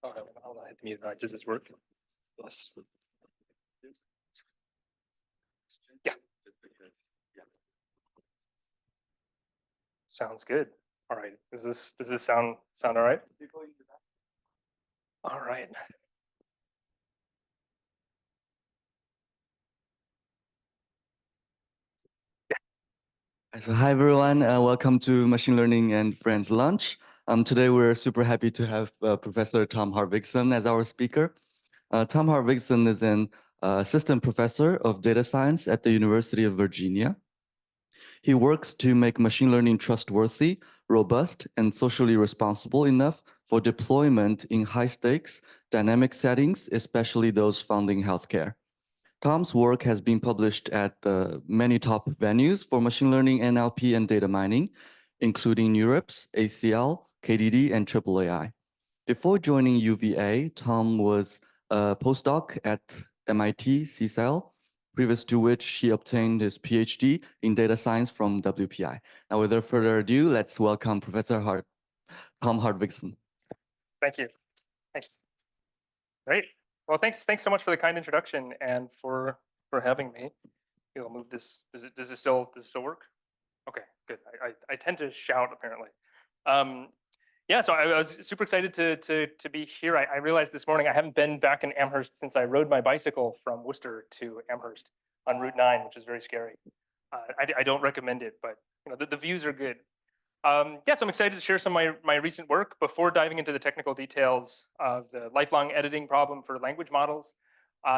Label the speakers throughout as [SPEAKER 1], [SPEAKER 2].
[SPEAKER 1] Oh, I'll hit the mute. All right, does this work? Yes. Yeah. Sounds good. All right. Does this sound all right? All right.
[SPEAKER 2] So hi everyone, welcome to Machine Learning and Friends Lunch. Today we're super happy to have Professor Tom Hartvigsen as our speaker. Tom Hartvigsen is an assistant professor of data science at the University of Virginia. He works to make machine learning trustworthy, robust, and socially responsible enough for deployment in high-stakes, dynamic settings, especially those found in healthcare. Tom's work has been published at many top venues for machine learning, NLP, and data mining, including NeurIPS, ACL, KDD, and AAAI. Before joining UVA, Tom was a postdoc at MIT CSAIL, previous to which he obtained his PhD in data science from WPI. Now, without further ado, let's welcome Professor Tom Hartvigsen.
[SPEAKER 1] Thank you. Thanks. Great. Well, thanks so much for the kind introduction and for having me. I'll move this. Does it still work? Okay, good. I tend to shout apparently. Yeah, so I was super excited to be here. I realized this morning I haven't been back in Amherst since I rode my bicycle from Worcester to Amherst on Route 9, which is very scary. I don't recommend it, but the views are good. Yeah, so I'm excited to share some of my recent work. Before diving into the technical details of the lifelong editing problem for language models,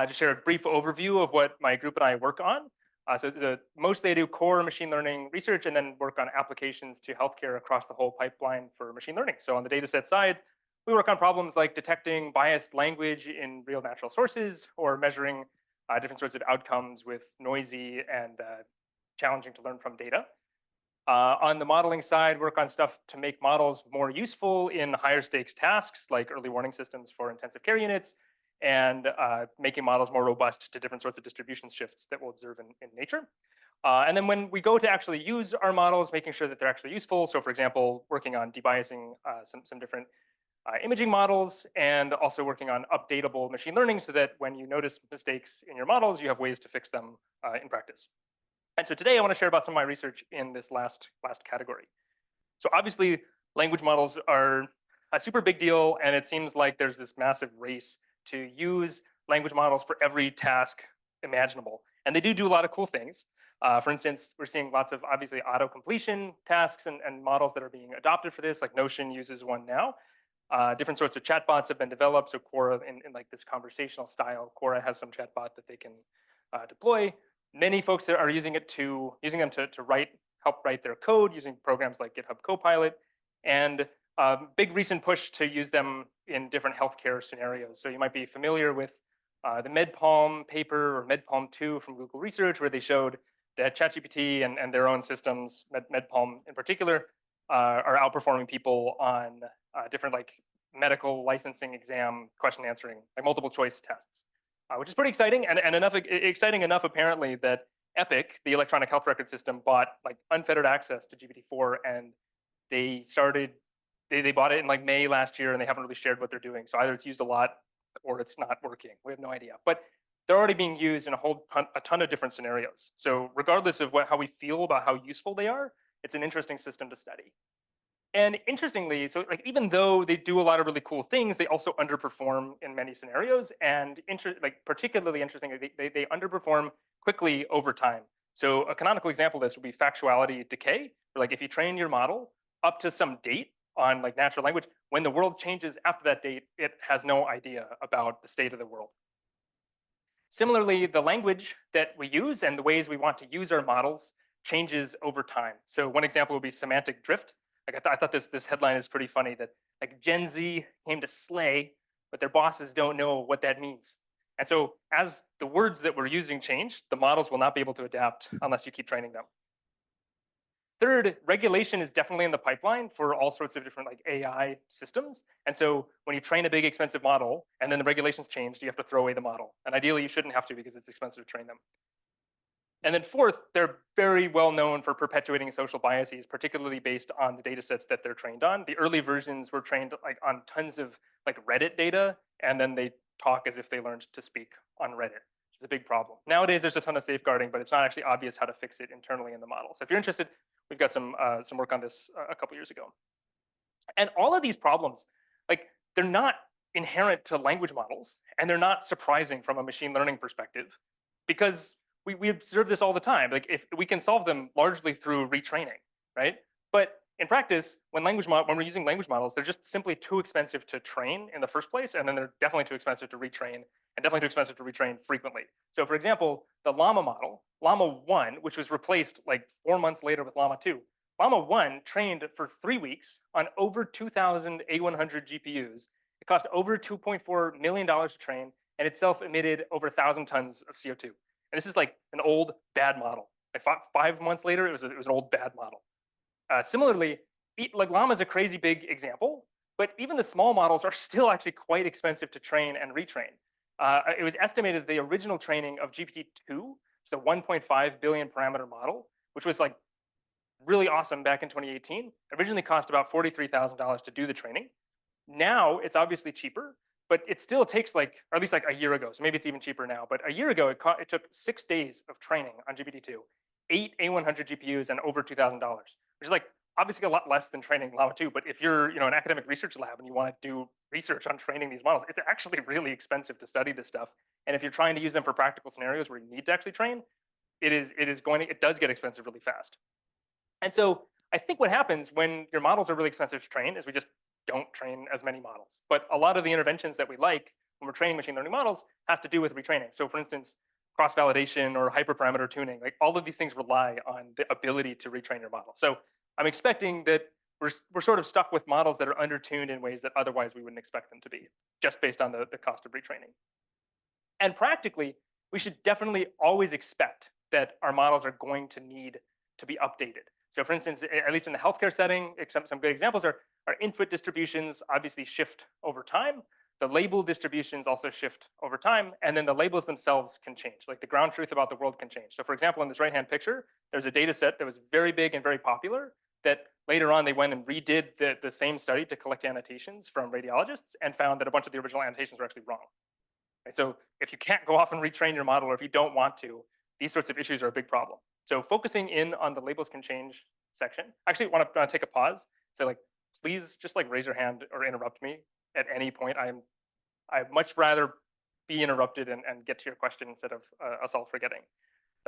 [SPEAKER 1] just share a brief overview of what my group and I work on. So mostly I do core machine learning research and then work on applications to healthcare across the whole pipeline for machine learning. So on the dataset side, we work on problems like detecting biased language in real natural sources or measuring different sorts of outcomes with noisy and challenging to learn from data. On the modeling side, work on stuff to make models more useful in higher stakes tasks like early warning systems for intensive care units and making models more robust to different sorts of distribution shifts that we'll observe in nature. And then when we go to actually use our models, making sure that they're actually useful. So for example, working on debiasing some different imaging models and also working on updatable machine learning so that when you notice mistakes in your models, you have ways to fix them in practice. And so today I want to share about some of my research in this last category. So obviously language models are a super big deal, and it seems like there's this massive race to use language models for every task imaginable. And they do a lot of cool things. For instance, we're seeing lots of obviously auto-completion tasks and models that are being adopted for this, like Notion uses one now. Different sorts of chatbots have been developed. So Quora, in like this conversational style, Quora has some chatbot that they can deploy. Many folks are using them to help write their code using programs like GitHub Copilot, and big recent push to use them in different healthcare scenarios. So you might be familiar with the MedPalm paper or MedPalm 2 from Google Research, where they showed that ChatGPT and their own systems, MedPalm in particular, are outperforming people on different like medical licensing exam question answering, like multiple choice tests. Which is pretty exciting and exciting enough apparently that Epic, the electronic health record system, bought like unfettered access to GPT-4, and they bought it in like May last year, and they haven't really shared what they're doing. So either it's used a lot or it's not working. We have no idea, but they're already being used in a ton of different scenarios. So regardless of how we feel about how useful they are, it's an interesting system to study. And interestingly, so like even though they do a lot of really cool things, they also underperform in many scenarios. And particularly interestingly, they underperform quickly over time. So a canonical example of this would be factuality decay. Like if you train your model up to some date on like natural language, when the world changes after that date, it has no idea about the state of the world. Similarly, the language that we use and the ways we want to use our models changes over time. So one example would be semantic drift. Like I thought this headline is pretty funny that like Gen Z came to slay, but their bosses don't know what that means. And so as the words that we're using change, the models will not be able to adapt unless you keep training them. Third, regulation is definitely in the pipeline for all sorts of different like AI systems. And so when you train a big expensive model and then the regulations changed, you have to throw away the model. And ideally you shouldn't have to because it's expensive to train them. And then fourth, they're very well known for perpetuating social biases, particularly based on the data sets that they're trained on. The early versions were trained like on tons of like Reddit data, and then they talk as if they learned to speak on Reddit. It's a big problem. Nowadays, there's a ton of safeguarding, but it's not actually obvious how to fix it internally in the model. So if you're interested, we've got some work on this a couple years ago. And all of these problems, like they're not inherent to language models, and they're not surprising from a machine learning perspective, because we observe this all the time. Like if we can solve them largely through retraining, right? But in practice, when we're using language models, they're just simply too expensive to train in the first place, and then they're definitely too expensive to retrain, and definitely too expensive to retrain frequently. So for example, the Llama model, Llama 1, which was replaced like 4 months later with Llama 2, Llama 1 trained for 3 weeks on over 2,000 A100 GPUs. It cost over $2.4 million to train, and itself emitted over 1,000 tons of CO2. And this is like an old bad model. Like 5 months later, it was an old bad model. Similarly, like Llama is a crazy big example, but even the small models are still actually quite expensive to train and retrain. It was estimated the original training of GPT-2, so 1.5 billion parameter model, which was like really awesome back in 2018, originally cost about $43,000 to do the training. Now it's obviously cheaper, but it still takes like, or at least like a year ago. So maybe it's even cheaper now. But a year ago, it took 6 days of training on GPT-2, 8 A100 GPUs, and over $2,000, which is like obviously a lot less than training Llama 2. But if you're an academic research lab and you want to do research on training these models, it's actually really expensive to study this stuff. And if you're trying to use them for practical scenarios where you need to actually train, it does get expensive really fast. And so I think what happens when your models are really expensive to train is we just don't train as many models. But a lot of the interventions that we like when we're training machine learning models has to do with retraining. So for instance, cross-validation or hyperparameter tuning, like all of these things rely on the ability to retrain your model. So I'm expecting that we're sort of stuck with models that are undertuned in ways that otherwise we wouldn't expect them to be, just based on the cost of retraining. And practically, we should definitely always expect that our models are going to need to be updated. So for instance, at least in the healthcare setting, some good examples are input distributions obviously shift over time. The label distributions also shift over time, and then the labels themselves can change. Like the ground truth about the world can change. So for example, in this right-hand picture, there's a data set that was very big and very popular that later on they went and redid the same study to collect annotations from radiologists and found that a bunch of the original annotations were actually wrong. Right? So if you can't go off and retrain your model, or if you don't want to, these sorts of issues are a big problem. So focusing in on the labels can change section. Actually, want to take a pause. So like, please just like raise your hand or interrupt me at any point. I'd much rather be interrupted and get to your question instead of us all forgetting.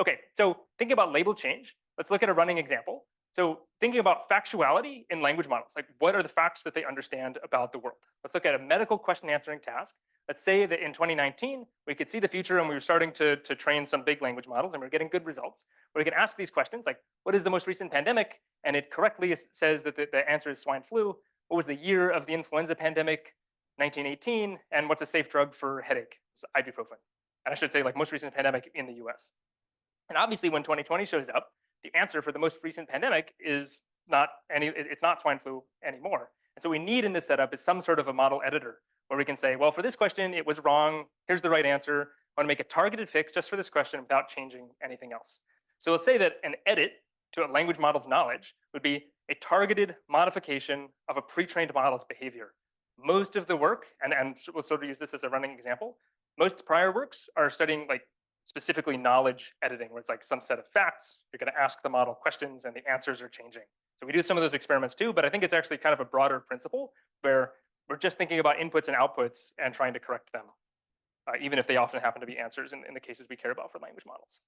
[SPEAKER 1] Okay, so thinking about label change, let's look at a running example. So thinking about factuality in language models, like what are the facts that they understand about the world? Let's look at a medical question answering task. Let's say that in 2019, we could see the future and we were starting to train some big language models and we're getting good results. Where we can ask these questions like, what is the most recent pandemic? And it correctly says that the answer is swine flu. What was the year of the influenza pandemic? 1918. And what's a safe drug for headache? It's ibuprofen. And I should say like most recent pandemic in the US. And obviously when 2020 shows up, the answer for the most recent pandemic is it's not swine flu anymore. And so we need in this setup is some sort of a model editor where we can say, well, for this question, it was wrong. Here's the right answer. I want to make a targeted fix just for this question without changing anything else. So let's say that an edit to a language model's knowledge would be a targeted modification of a pre-trained model's behavior. Most of the work, and we'll sort of use this as a running example, most prior works are studying like specifically knowledge editing, where it's like some set of facts. You're going to ask the model questions and the answers are changing. So we do some of those experiments too, but I think it's actually kind of a broader principle where we're just thinking about inputs and outputs and trying to correct them, even if they often happen to be answers in the cases we care about for language models.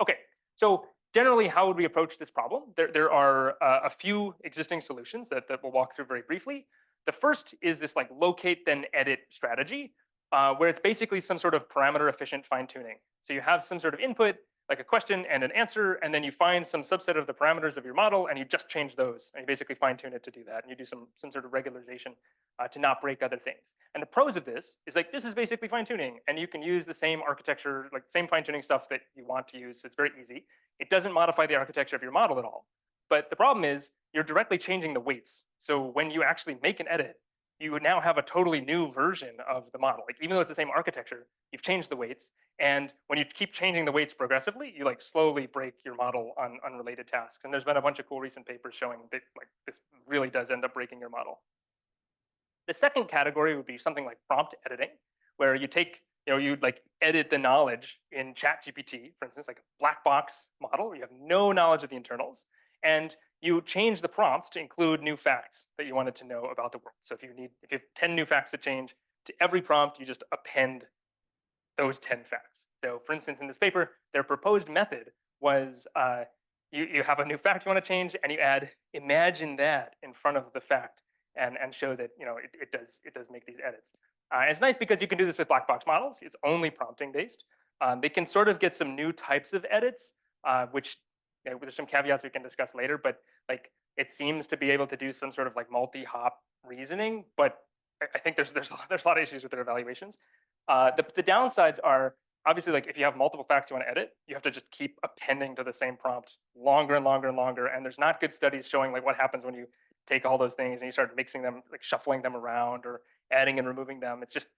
[SPEAKER 1] Okay, so generally, how would we approach this problem? There are a few existing solutions that we'll walk through very briefly. The first is this like locate then edit strategy, where it's basically some sort of parameter efficient fine tuning. So you have some sort of input, like a question and an answer, and then you find some subset of the parameters of your model and you just change those. And you basically fine tune it to do that. And you do some sort of regularization to not break other things. And the pros of this is like, this is basically fine tuning and you can use the same architecture, like same fine tuning stuff that you want to use. So it's very easy. It doesn't modify the architecture of your model at all. But the problem is you're directly changing the weights. So when you actually make an edit, you would now have a totally new version of the model. Like, even though it's the same architecture, you've changed the weights. And when you keep changing the weights progressively, you like slowly break your model on unrelated tasks. And there's been a bunch of cool recent papers showing that like this really does end up breaking your model. The second category would be something like prompt editing, where you take, you'd like edit the knowledge in ChatGPT, for instance, like a black box model where you have no knowledge of the internals, and you change the prompts to include new facts that you wanted to know about the world. So if you have 10 new facts to change, to every prompt, you just append those 10 facts. So for instance, in this paper, their proposed method was you have a new fact you want to change, and you add imagine that in front of the fact, and show that it does make these edits. And it's nice because you can do this with black box models. It's only prompting based. They can sort of get some new types of edits, which there's some caveats we can discuss later. But like it seems to be able to do some sort of like multi-hop reasoning. But I think there's a lot of issues with their evaluations. The downsides are obviously like if you have multiple facts you want to edit, you have to just keep appending to the same prompt longer and longer and longer. And there's not good studies showing like what happens when you take all those things and you start mixing them, like shuffling them around or adding and removing them. It's just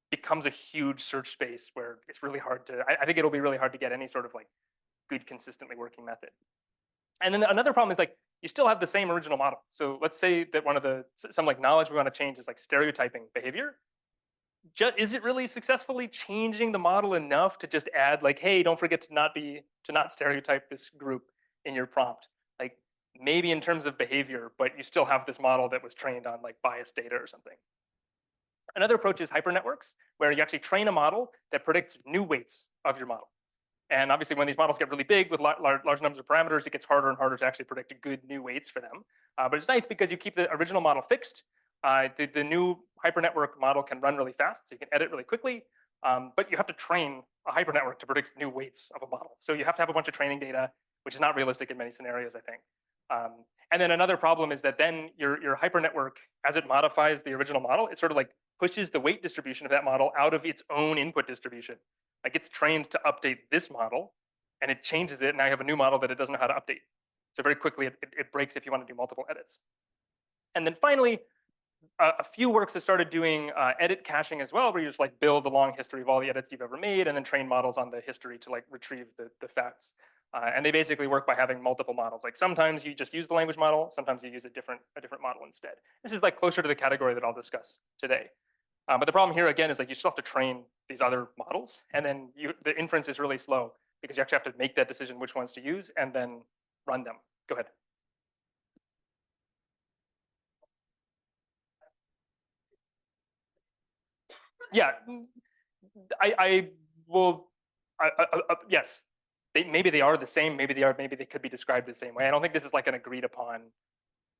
[SPEAKER 1] becomes a huge search space where it's really hard to, I think it'll be really hard to get any sort of like good, consistently working method. And then another problem is like, you still have the same original model. So let's say that some like knowledge we want to change is like stereotyping behavior. Is it really successfully changing the model enough to just add like, hey, don't forget to not stereotype this group in your prompt? Like maybe in terms of behavior, but you still have this model that was trained on like biased data or something. Another approach is hypernetworks, where you actually train a model that predicts new weights of your model. And obviously, when these models get really big with large numbers of parameters, it gets harder and harder to actually predict good new weights for them. But it's nice because you keep the original model fixed. The new hypernetwork model can run really fast, so you can edit really quickly. But you have to train a hypernetwork to predict new weights of a model. So you have to have a bunch of training data, which is not realistic in many scenarios, I think. And then another problem is that then your hypernetwork, as it modifies the original model, it sort of like pushes the weight distribution of that model out of its own input distribution. Like it's trained to update this model, and it changes it, and now you have a new model that it doesn't know how to update. So very quickly, it breaks if you want to do multiple edits. And then finally, a few works have started doing edit caching as well, where you just like build a long history of all the edits you've ever made, and then train models on the history to like retrieve the facts. And they basically work by having multiple models. Like sometimes you just use the language model, sometimes you use a different model instead. This is like closer to the category that I'll discuss today. But the problem here again is like you still have to train these other models, and then the inference is really slow because you actually have to make that decision which ones to use and then run them. Go ahead. Yeah, I will. Yes, maybe they are the same. Maybe they could be described the same way. I don't think this is like an agreed upon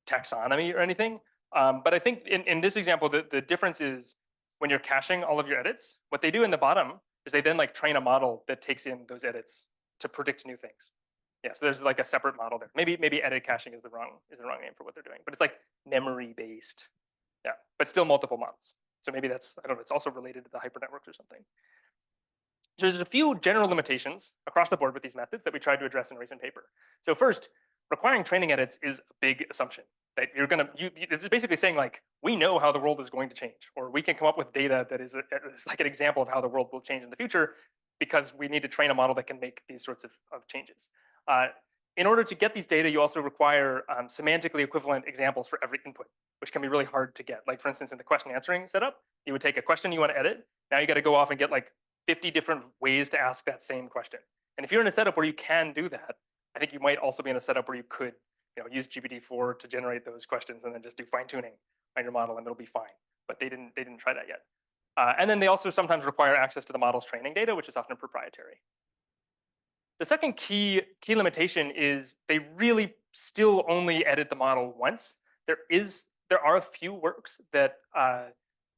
[SPEAKER 1] taxonomy or anything. But I think in this example, the difference is when you're caching all of your edits, what they do in the bottom is they then like train a model that takes in those edits to predict new things. Yeah, so there's like a separate model there. Maybe edit caching is the wrong name for what they're doing, but it's like memory based. Yeah, but still multiple models. So maybe that's, I don't know, it's also related to the hypernetworks or something. So there's a few general limitations across the board with these methods that we tried to address in a recent paper. So first, requiring training edits is a big assumption that this is basically saying like, we know how the world is going to change, or we can come up with data that is like an example of how the world will change in the future because we need to train a model that can make these sorts of changes. In order to get these data, you also require semantically equivalent examples for every input, which can be really hard to get. Like for instance, in the question answering setup, you would take a question you want to edit. Now you got to go off and get like 50 different ways to ask that same question. And if you're in a setup where you can do that, I think you might also be in a setup where you could use GPT-4 to generate those questions and then just do fine tuning on your model and it'll be fine. But they didn't try that yet. And then they also sometimes require access to the model's training data, which is often proprietary. The second key limitation is they really still only edit the model once. There are a few works that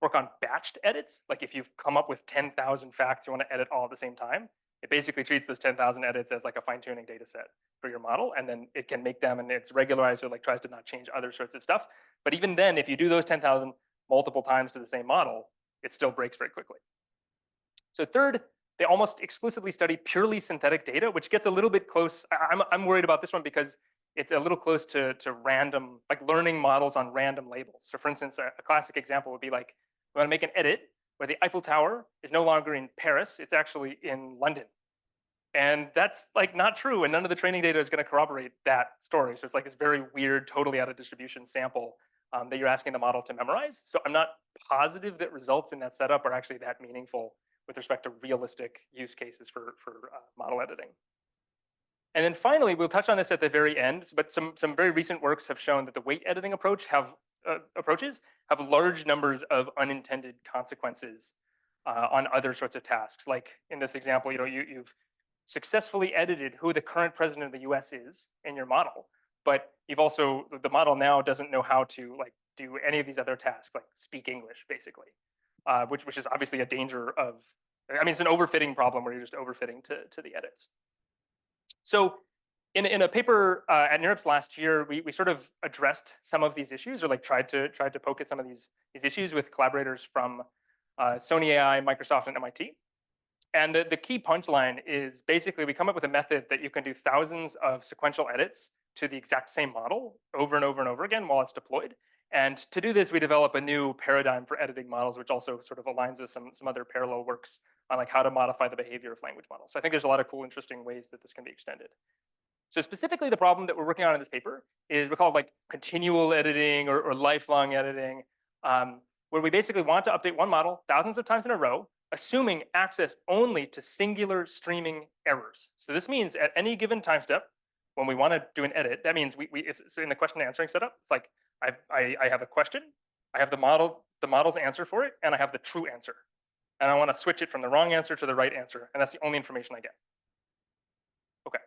[SPEAKER 1] work on batched edits. Like if you've come up with 10,000 facts you want to edit all at the same time, it basically treats those 10,000 edits as like a fine-tuning data set for your model, and then it can make them, and it's regularized, so like tries to not change other sorts of stuff. But even then, if you do those 10,000 multiple times to the same model, it still breaks very quickly. So third, they almost exclusively study purely synthetic data, which gets a little bit close. I'm worried about this one because it's a little close to random, like learning models on random labels. So for instance, a classic example would be like, we want to make an edit where the Eiffel Tower is no longer in Paris, it's actually in London. And that's like not true, and none of the training data is going to corroborate that story. So it's like this very weird, totally out of distribution sample that you're asking the model to memorize. So I'm not positive that results in that setup are actually that meaningful with respect to realistic use cases for model editing. And then finally, we'll touch on this at the very end, but some very recent works have shown that the weight editing approaches have large numbers of unintended consequences on other sorts of tasks. Like in this example, you've successfully edited who the current president of the US is in your model, but you've also, the model now doesn't know how to like do any of these other tasks, like speak English, basically, which is obviously a danger of, I mean, it's an overfitting problem where you're just overfitting to the edits. So in a paper at NeurIPS last year, we sort of addressed some of these issues, or like tried to poke at some of these issues with collaborators from Sony AI, Microsoft, and MIT. And the key punchline is basically we come up with a method that you can do thousands of sequential edits to the exact same model over and over and over again while it's deployed. And to do this, we develop a new paradigm for editing models, which also sort of aligns with some other parallel works on like how to modify the behavior of language models. So I think there's a lot of cool, interesting ways that this can be extended. So specifically, the problem that we're working on in this paper is we call it like continual editing or lifelong editing, where we basically want to update one model thousands of times in a row, assuming access only to singular streaming errors. So this means at any given time step, when we want to do an edit, that means it's in the question answering setup. It's like I have a question, I have the model's answer for it, and I have the true answer. And I want to switch it from the wrong answer to the right answer, and that's the only information I get. Okay.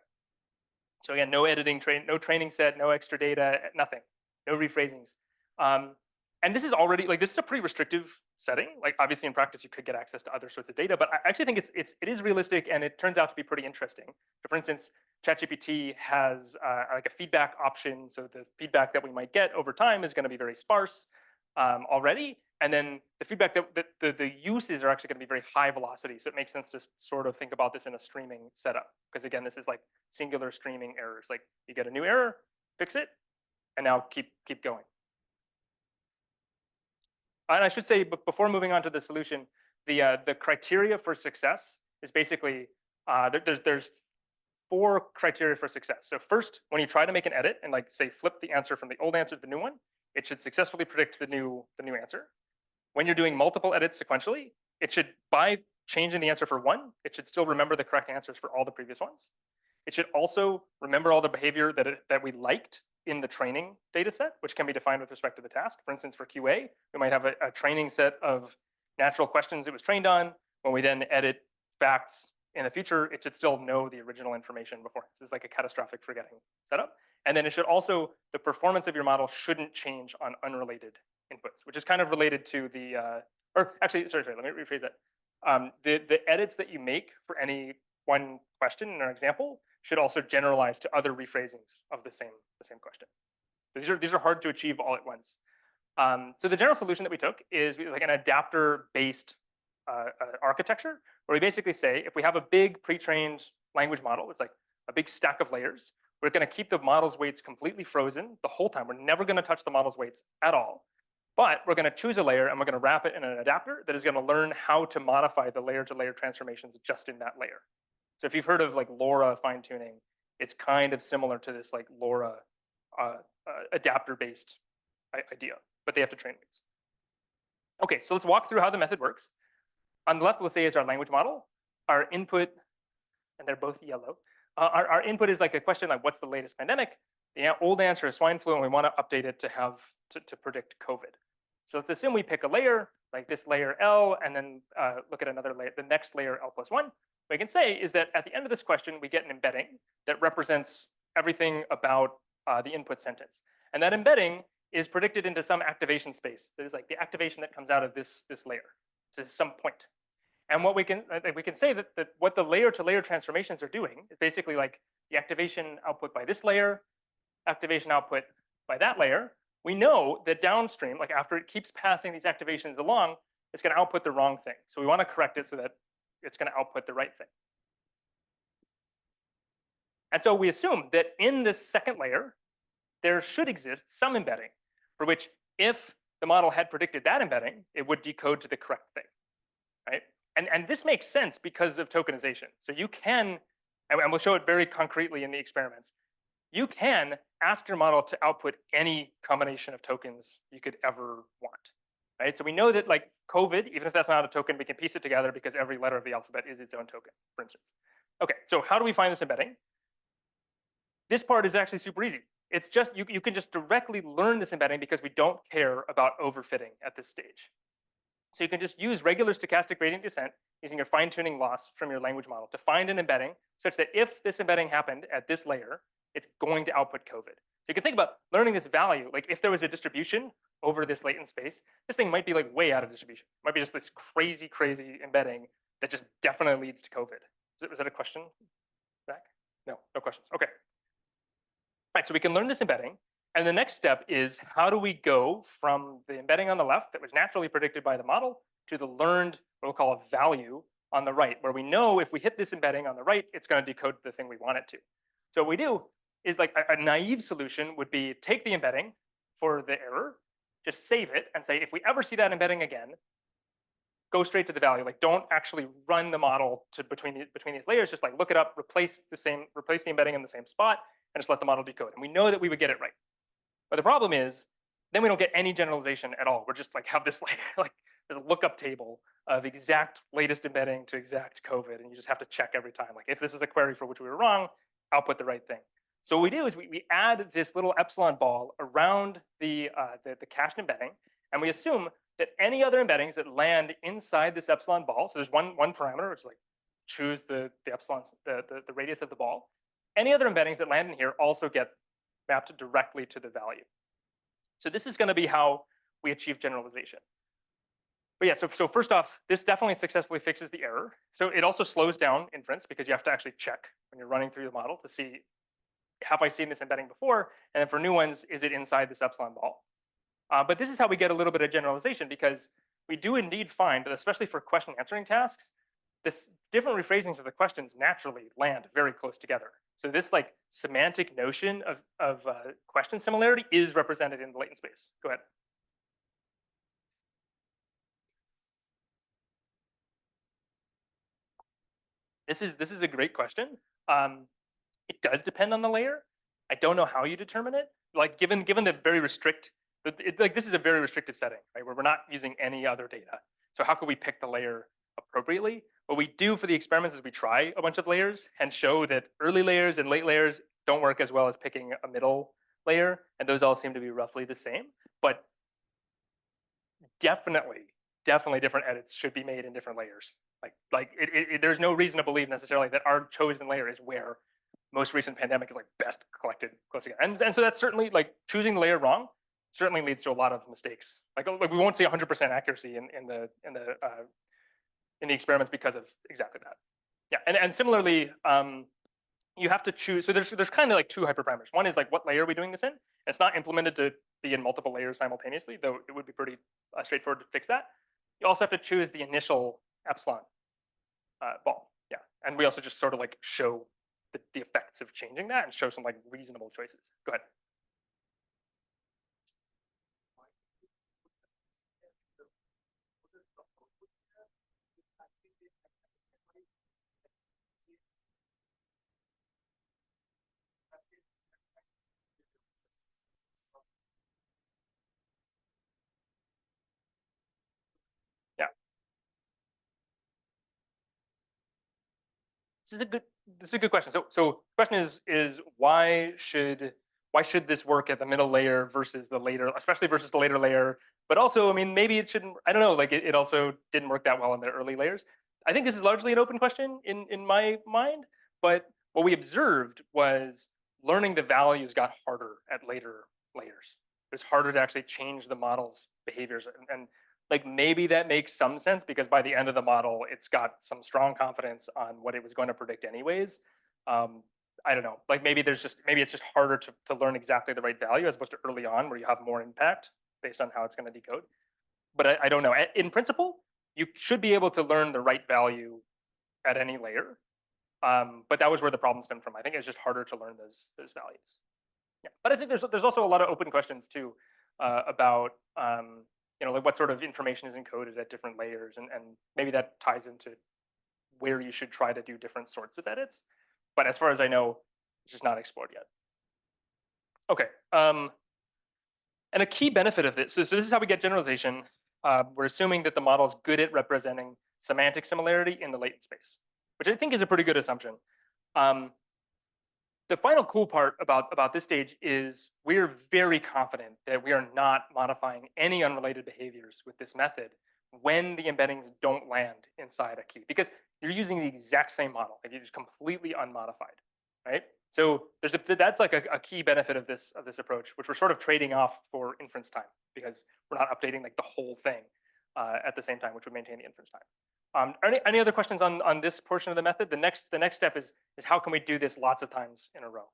[SPEAKER 1] So again, no editing, no training set, no extra data, nothing, no rephrasings. And this is already like, this is a pretty restrictive setting. Like obviously in practice, you could get access to other sorts of data, but I actually think it is realistic, and it turns out to be pretty interesting. So for instance, ChatGPT has like a feedback option. So the feedback that we might get over time is going to be very sparse already. And then the feedback that the uses are actually going to be very high velocity. So it makes sense to sort of think about this in a streaming setup. Because again, this is like singular streaming errors. Like you get a new error, fix it, and now keep going. And I should say, before moving on to the solution, the criteria for success is basically, there's 4 criteria for success. So first, when you try to make an edit and like say flip the answer from the old answer to the new one, it should successfully predict the new answer. When you're doing multiple edits sequentially, it should, by changing the answer for one, it should still remember the correct answers for all the previous ones. It should also remember all the behavior that we liked in the training data set, which can be defined with respect to the task. For instance, for QA, we might have a training set of natural questions it was trained on. When we then edit facts in the future, it should still know the original information before. This is like a catastrophic forgetting setup. And then it should also, the performance of your model shouldn't change on unrelated inputs, which is kind of related to the, or actually, sorry, let me rephrase that. The edits that you make for any one question in our example should also generalize to other rephrasings of the same question. These are hard to achieve all at once. So the general solution that we took is like an adapter-based architecture, where we basically say if we have a big pre-trained language model, it's like a big stack of layers. We're going to keep the model's weights completely frozen the whole time. We're never going to touch the model's weights at all. But we're going to choose a layer and we're going to wrap it in an adapter that is going to learn how to modify the layer-to-layer transformations just in that layer. So if you've heard of like LoRa fine tuning, it's kind of similar to this like LoRa adapter-based idea, but they have to train weights. Okay, so let's walk through how the method works. On the left, we'll say is our language model. Our input, and they're both yellow. Our input is like a question like, what's the latest pandemic? The old answer is swine flu, and we want to update it to have to predict COVID. So let's assume we pick a layer, like this layer L, and then look at another layer, the next layer L+1. What we can say is that at the end of this question, we get an embedding that represents everything about the input sentence. And that embedding is predicted into some activation space. That is like the activation that comes out of this layer to some point. And what we can say that what the layer-to-layer transformations are doing is basically like the activation output by this layer, activation output by that layer. We know that downstream, like after it keeps passing these activations along, it's going to output the wrong thing. So we want to correct it so that it's going to output the right thing. And so we assume that in this second layer, there should exist some embedding for which if the model had predicted that embedding, it would decode to the correct thing, right? And this makes sense because of tokenization. So you can, and we'll show it very concretely in the experiments, you can ask your model to output any combination of tokens you could ever want, right? So we know that like COVID, even if that's not a token, we can piece it together because every letter of the alphabet is its own token, for instance. Okay, so how do we find this embedding? This part is actually super easy. It's just, you can just directly learn this embedding because we don't care about overfitting at this stage. So you can just use regular stochastic gradient descent using your fine-tuning loss from your language model to find an embedding such that if this embedding happened at this layer, it's going to output COVID. So you can think about learning this value, like if there was a distribution over this latent space, this thing might be like way out of distribution. It might be just this crazy, crazy embedding that just definitely leads to COVID. Was that a question, Zach? No questions. Okay. Right, so we can learn this embedding. And the next step is how do we go from the embedding on the left that was naturally predicted by the model to the learned, what we'll call a value on the right, where we know if we hit this embedding on the right, it's going to decode the thing we want it to. So what we do is like a naive solution would be take the embedding for the error, just save it and say, if we ever see that embedding again, go straight to the value. Like don't actually run the model to between these layers, just like look it up, replace the embedding in the same spot, and just let the model decode. And we know that we would get it right. But the problem is, then we don't get any generalization at all. We're just like have this like this lookup table of exact latest embedding to exact COVID, and you just have to check every time. Like if this is a query for which we were wrong, output the right thing. So what we do is we add this little epsilon ball around the cached embedding, and we assume that any other embeddings that land inside this epsilon ball. So there's one parameter, which is like choose the epsilon, the radius of the ball. Any other embeddings that land in here also get mapped directly to the value. So this is going to be how we achieve generalization. But yeah, so first off, this definitely successfully fixes the error. So it also slows down inference because you have to actually check when you're running through the model to see, have I seen this embedding before? And then for new ones, is it inside this epsilon ball? But this is how we get a little bit of generalization because we do indeed find that especially for question answering tasks, this different rephrasings of the questions naturally land very close together. So this like semantic notion of question similarity is represented in the latent space. Go ahead. This is a great question. It does depend on the layer. I don't know how you determine it. Like given the very like this is a very restrictive setting, right? Where we're not using any other data. So how could we pick the layer appropriately? What we do for the experiments is we try a bunch of layers and show that early layers and late layers don't work as well as picking a middle layer, and those all seem to be roughly the same. But definitely different edits should be made in different layers. There's no reason to believe necessarily that our chosen layer is where most recent pandemic is like best collected close together. And so that's certainly like choosing the layer wrong certainly leads to a lot of mistakes. Like we won't see 100% accuracy in the experiments because of exactly that. Yeah, and similarly, you have to choose. So there's kind of like two hyperparameters. One is like what layer are we doing this in? And it's not implemented to be in multiple layers simultaneously, though it would be pretty straightforward to fix that. You also have to choose the initial epsilon ball. Yeah, and we also just sort of like show the effects of changing that and show some like reasonable choices. Go ahead. Yeah. This is a good question. So the question is why should this work at the middle layer versus the later, especially versus the later layer? But also, I mean, maybe it shouldn't. I don't know. Like it also didn't work that well in the early layers. I think this is largely an open question in my mind. But what we observed was learning the values got harder at later layers. It was harder to actually change the model's behaviors, and like maybe that makes some sense because by the end of the model, it's got some strong confidence on what it was going to predict anyways. I don't know. Like maybe it's just harder to learn exactly the right value as opposed to early on where you have more impact based on how it's going to decode. But I don't know. In principle, you should be able to learn the right value at any layer. But that was where the problem stemmed from. I think it's just harder to learn those values. Yeah, but I think there's also a lot of open questions too about like what sort of information is encoded at different layers, and maybe that ties into where you should try to do different sorts of edits. But as far as I know, it's just not explored yet. Okay, and a key benefit of this, so this is how we get generalization. We're assuming that the model is good at representing semantic similarity in the latent space, which I think is a pretty good assumption. The final cool part about this stage is we're very confident that we are not modifying any unrelated behaviors with this method when the embeddings don't land inside a key, because you're using the exact same model, like it's completely unmodified, right? So that's like a key benefit of this approach, which we're sort of trading off for inference time, because we're not updating like the whole thing at the same time, which would maintain the inference time. Any other questions on this portion of the method? The next step is how can we do this lots of times in a row?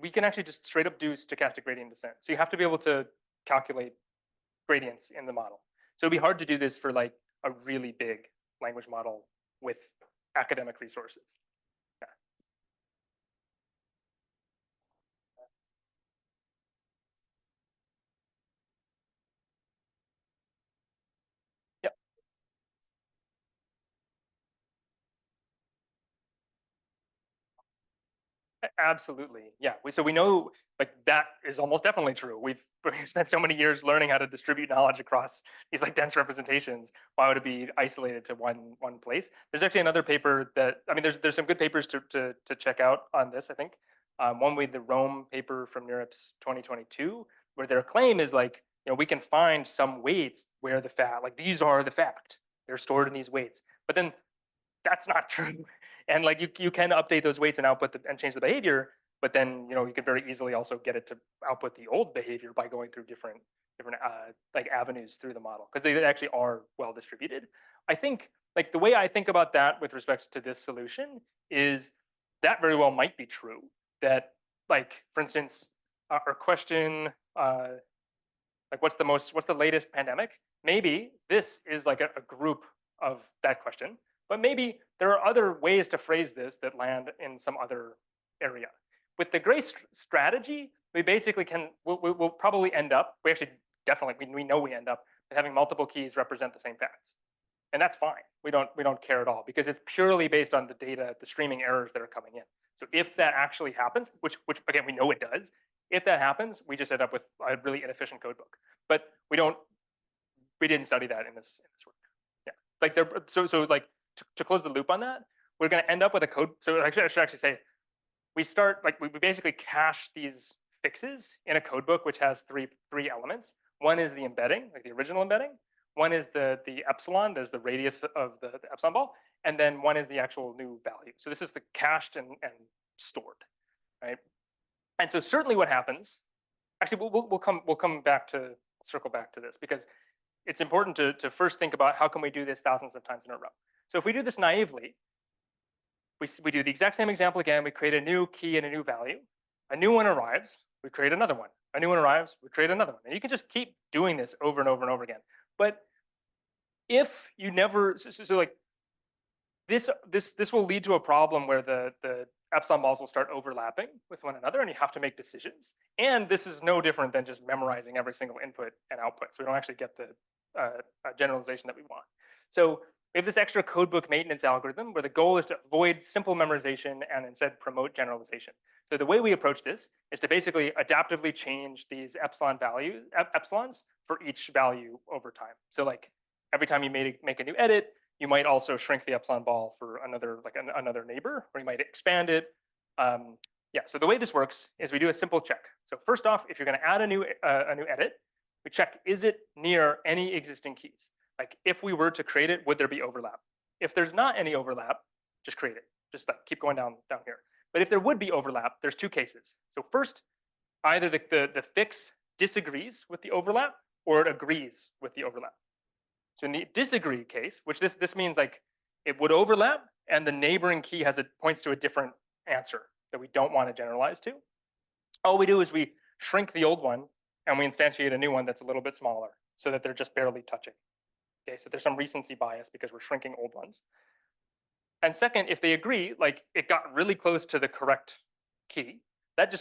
[SPEAKER 1] We can actually just straight up do stochastic gradient descent. So you have to be able to calculate gradients in the model. So it'd be hard to do this for like a really big language model with academic resources. Yeah. Yep. Absolutely. Yeah. So we know like that is almost definitely true. We've spent so many years learning how to distribute knowledge across these like dense representations. Why would it be isolated to one place? There's actually another paper that, I mean, there's some good papers to check out on this, I think. One with the Rome paper from NeurIPS 2022, where their claim is like, we can find some weights where the fact, like these are the fact, they're stored in these weights. But then that's not true. And like you can update those weights and output and change the behavior, but then you can very easily also get it to output the old behavior by going through different like avenues through the model, because they actually are well distributed. I think like the way I think about that with respect to this solution is that very well might be true. That like for instance, our question like what's the latest pandemic? Maybe this is like a group of that question, but maybe there are other ways to phrase this that land in some other area. With the gray strategy, we basically we'll probably end up, we actually definitely, we know we end up with having multiple keys represent the same facts. And that's fine. We don't care at all, because it's purely based on the data, the streaming errors that are coming in. So if that actually happens, which again, we know it does, if that happens, we just end up with a really inefficient code book. But we didn't study that in this work. Yeah, like so like to close the loop on that, we're going to end up with a code. So actually, I should actually say, we start like we basically cache these fixes in a code book which has three elements. One is the embedding, like the original embedding. One is the epsilon, there's the radius of the epsilon ball, and then one is the actual new value. So this is the cached and stored, right? And so certainly what happens, actually we'll come back to circle back to this, because it's important to first think about how can we do this thousands of times in a row. So if we do this naively, we do the exact same example again, we create a new key and a new value, a new one arrives, we create another one, a new one arrives, we create another one. And you can just keep doing this over and over and over again. But if you never, so like this will lead to a problem where the epsilon balls will start overlapping with one another, and you have to make decisions. And this is no different than just memorizing every single input and output. So we don't actually get the generalization that we want. So we have this extra codebook maintenance algorithm where the goal is to avoid simple memorization and instead promote generalization. So the way we approach this is to basically adaptively change these epsilons for each value over time. So like every time you make a new edit, you might also shrink the epsilon ball for another neighbor, or you might expand it. Yeah, so the way this works is we do a simple check. So first off, if you're going to add a new edit, we check, is it near any existing keys? Like if we were to create it, would there be overlap? If there's not any overlap, just create it. Just like keep going down here. But if there would be overlap, there's two cases. So first, either the fix disagrees with the overlap or it agrees with the overlap. So in the disagree case, which this means like it would overlap and the neighboring key points to a different answer that we don't want to generalize to. All we do is we shrink the old one and we instantiate a new one that's a little bit smaller so that they're just barely touching. Okay, so there's some recency bias because we're shrinking old ones. And second, if they agree, like it got really close to the correct key,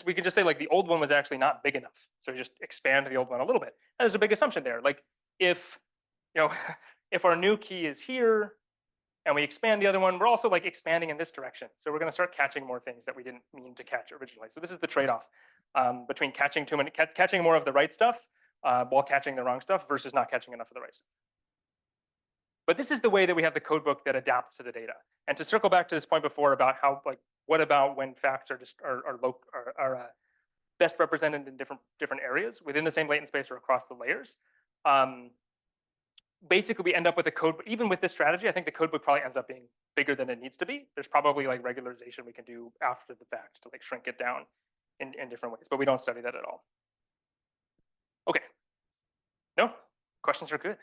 [SPEAKER 1] we can just say like the old one was actually not big enough. So just expand the old one a little bit. And there's a big assumption there. Like if, if our new key is here and we expand the other one, we're also like expanding in this direction. So we're going to start catching more things that we didn't mean to catch originally. So this is the trade-off between catching catching more of the right stuff while catching the wrong stuff versus not catching enough of the right stuff. But this is the way that we have the code book that adapts to the data. And to circle back to this point before about how, like, what about when facts are best represented in different areas within the same latent space or across the layers? Basically, we end up with a code. Even with this strategy, I think the code book probably ends up being bigger than it needs to be. There's probably like regularization we can do after the fact to like shrink it down in different ways, but we don't study that at all. Okay. No, questions are good.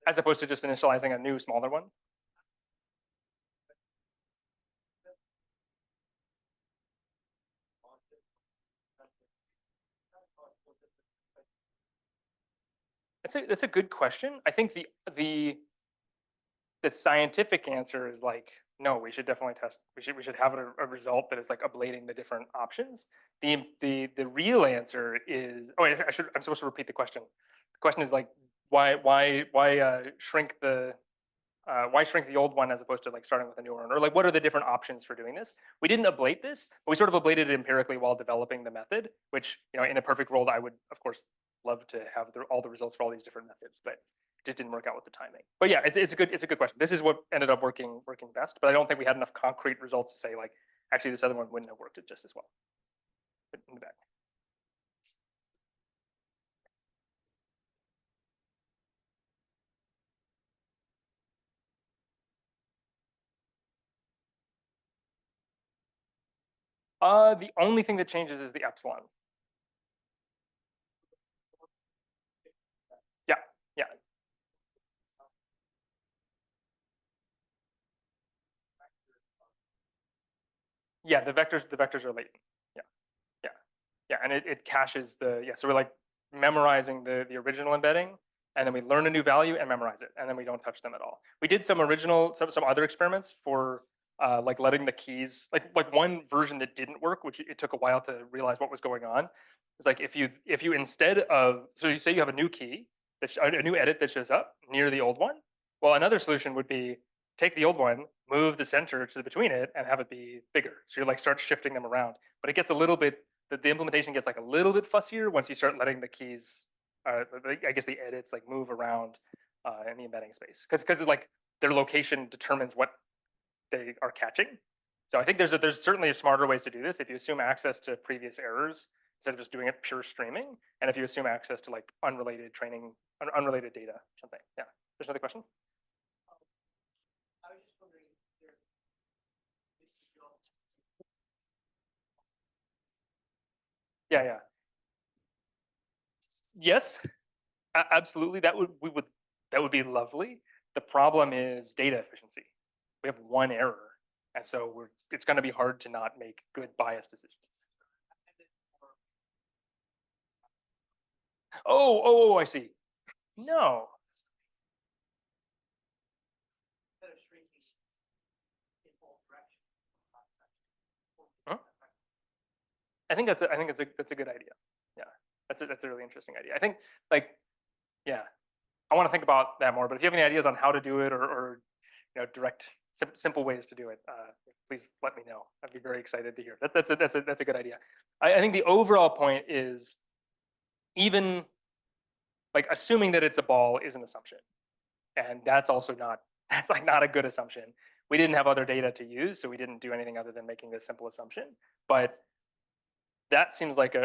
[SPEAKER 1] As opposed to just initializing a new smaller one? That's a good question. I think the scientific answer is like, no, we should definitely test. We should have a result that is like ablating the different options. The real answer is, oh, I'm supposed to repeat the question. The question is like, why shrink the old one as opposed to like starting with a new one, or like what are the different options for doing this? We didn't ablate this, but we sort of ablated it empirically while developing the method, which, in a perfect world I would of course love to have all the results for all these different methods, but it just didn't work out with the timing. But yeah, it's a good question. This is what ended up working best, but I don't think we had enough concrete results to say like actually this other one wouldn't have worked just as well. But in the back. The only thing that changes is the epsilon. Yeah, yeah. Yeah, the vectors are latent. Yeah, yeah, yeah, and it caches so we're like memorizing the original embedding, and then we learn a new value and memorize it, and then we don't touch them at all. We did some other experiments for like letting the keys, like one version that didn't work, which it took a while to realize what was going on. It's like if you instead of, so you say you have a new key a new edit that shows up near the old one. Well, another solution would be take the old one, move the center to between it, and have it be bigger. So you like start shifting them around. But it gets a little bit, the implementation gets like a little bit fussier once you start letting the keys, I guess the edits like move around in the embedding space, because like their location determines what they are catching. So I think there's certainly smarter ways to do this if you assume access to previous errors instead of just doing it pure streaming, and if you assume access to like unrelated training, unrelated data, something. Yeah. There's another question. Yeah. Yes, absolutely. That would be lovely. The problem is data efficiency. We have one error, and so it's going to be hard to not make good bias decisions. Oh, I see. No. Huh? I think that's a good idea. Yeah, that's a really interesting idea. I think yeah, I want to think about that more. But if you have any ideas on how to do it or direct simple ways to do it, please let me know. I'd be very excited to hear. That's a good idea. I think the overall point is even like assuming that it's a ball is an assumption, and that's also not a good assumption. We didn't have other data to use, so we didn't do anything other than making this simple assumption. But that seems like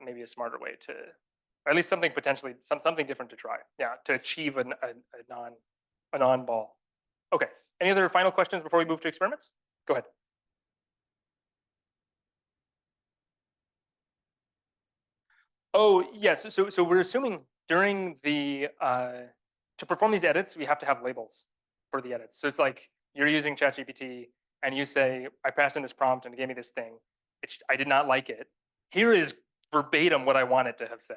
[SPEAKER 1] maybe a smarter way to, or at least something potentially something different to try. Yeah, to achieve a non ball. Okay. Any other final questions before we move to experiments? Go ahead. Oh, yes. So we're assuming during the to perform these edits, we have to have labels for the edits. So it's like you're using ChatGPT and you say, I passed in this prompt and it gave me this thing. I did not like it. Here is verbatim what I want it to have said.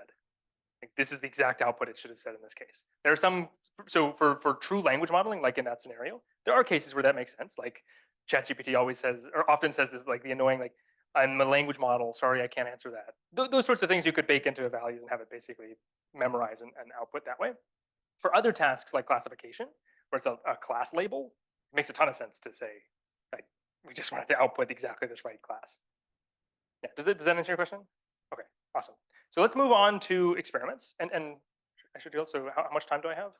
[SPEAKER 1] Like, this is the exact output it should have said in this case. There are some, so for true language modeling, like in that scenario, there are cases where that makes sense. Like ChatGPT always says, or often says this, like the annoying, like, I'm a language model, sorry, I can't answer that. Those sorts of things you could bake into a value and have it basically memorize and output that way. For other tasks like classification, where it's a class label, it makes a ton of sense to say, like, we just wanted to output exactly this right class. Yeah, does that answer your question? Okay, awesome. So let's move on to experiments. And I should also, how much time do I have?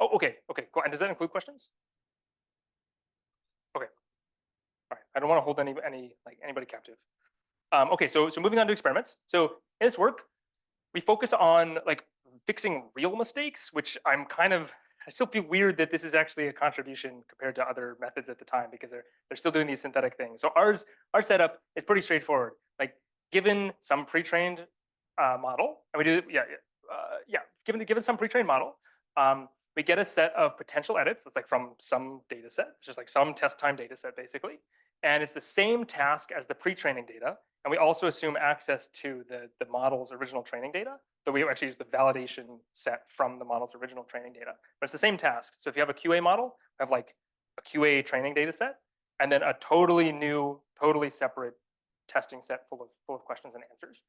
[SPEAKER 1] Oh, okay, cool. And does that include questions? Okay, all right. I don't want to hold anybody captive. Okay, so moving on to experiments. So in this work, we focus on like fixing real mistakes, which I still feel weird that this is actually a contribution compared to other methods at the time because they're still doing these synthetic things. So our setup is pretty straightforward. Like given some pre-trained model, and we do given some pre-trained model, we get a set of potential edits. That's like from some data set. It's just like some test time data set basically, and it's the same task as the pre-training data. And we also assume access to the model's original training data. So we actually use the validation set from the model's original training data. But it's the same task. So if you have a QA model, have like a QA training data set, and then a totally new, totally separate testing set full of questions and answers.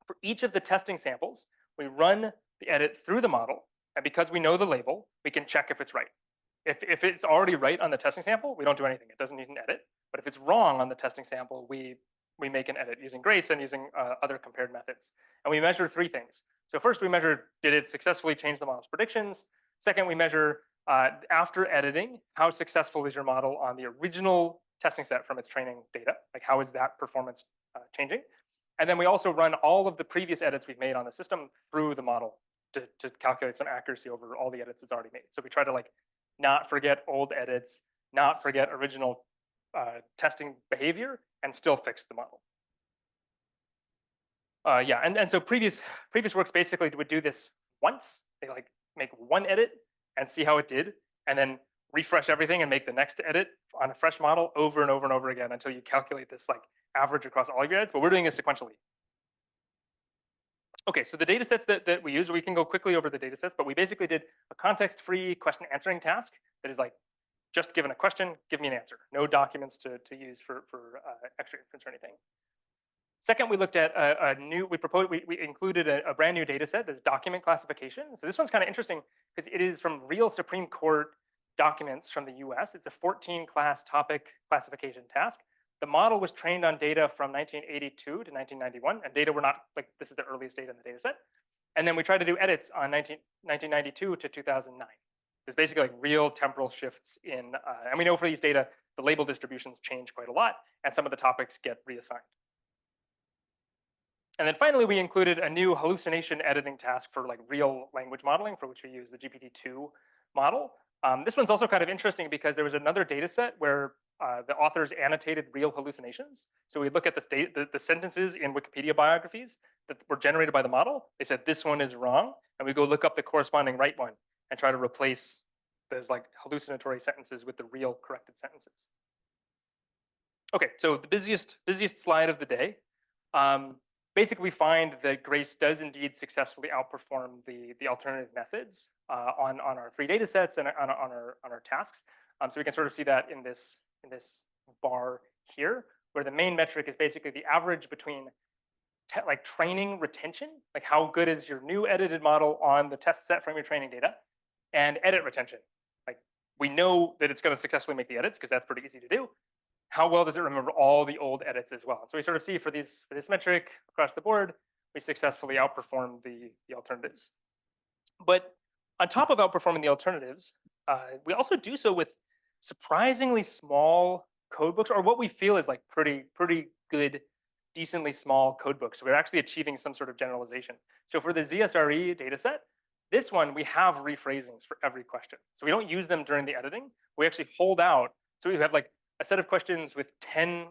[SPEAKER 1] For each of the testing samples, we run the edit through the model. And because we know the label, we can check if it's right. If it's already right on the testing sample, we don't do anything. It doesn't need an edit. But if it's wrong on the testing sample, we make an edit using Grace and using other compared methods. And we measure three things. So first we measure, did it successfully change the model's predictions? Second, we measure after editing, how successful is your model on the original testing set from its training data? Like how is that performance changing? And then we also run all of the previous edits we've made on the system through the model to calculate some accuracy over all the edits it's already made. So we try to like not forget old edits, not forget original testing behavior, and still fix the model. And so previous works basically would do this once. They like make one edit and see how it did, and then refresh everything and make the next edit on a fresh model over and over and over again until you calculate this like average across all of your edits. But we're doing this sequentially. Okay, so the data sets that we use, we can go quickly over the data sets, but we basically did a context-free question answering task that is like just given a question, give me an answer. No documents to use for extra inference or anything. Second, we looked at we included a brand new data set that's document classification. So this one's kind of interesting because it is from real Supreme Court documents from the US. It's a 14 class topic classification task. The model was trained on data from 1982 to 1991, and data were not, like, this is the earliest data in the data set. And then we tried to do edits on 1992 to 2009. There's basically like real temporal shifts in, and we know for these data, the label distributions change quite a lot, and some of the topics get reassigned. And then finally, we included a new hallucination editing task for like real language modeling, for which we use the GPT-2 model. This one's also kind of interesting because there was another data set where the authors annotated real hallucinations. So we look at the sentences in Wikipedia biographies that were generated by the model. They said this one is wrong, and we go look up the corresponding right one and try to replace those like hallucinatory sentences with the real corrected sentences. Okay, so the busiest slide of the day. Basically, we find that Grace does indeed successfully outperform the alternative methods on our three data sets and on our tasks. So we can sort of see that in this bar here, where the main metric is basically the average between like training retention, like how good is your new edited model on the test set from your training data, and edit retention. Like we know that it's going to successfully make the edits because that's pretty easy to do. How well does it remember all the old edits as well? So we sort of see for this metric across the board, we successfully outperform the alternatives. But on top of outperforming the alternatives, we also do so with surprisingly small code books, or what we feel is like pretty good, decently small code books. So we're actually achieving some sort of generalization. So for the ZSRE data set, this one, we have rephrasings for every question. So we don't use them during the editing. We actually hold out. So we have like a set of questions with 10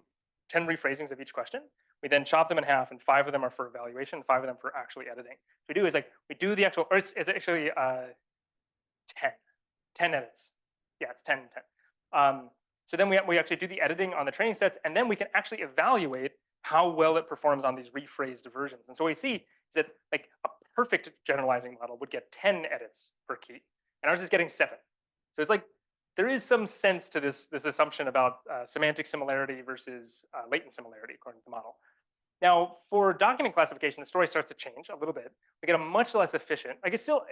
[SPEAKER 1] 10 rephrasings of each question. We then chop them in half, and 5 of them are for evaluation, 5 of them for actually editing. What we do is like we do the actual, or it's actually 10 edits. Yeah, it's 10 and 10. So then we actually do the editing on the training sets, and then we can actually evaluate how well it performs on these rephrased versions. And so what we see is that like a perfect generalizing model would get 10 edits per key, and ours is getting 7. So it's like there is some sense to this assumption about semantic similarity versus latent similarity according to the model. Now, for document classification, the story starts to change a little bit. We get a much less efficient. Like it's still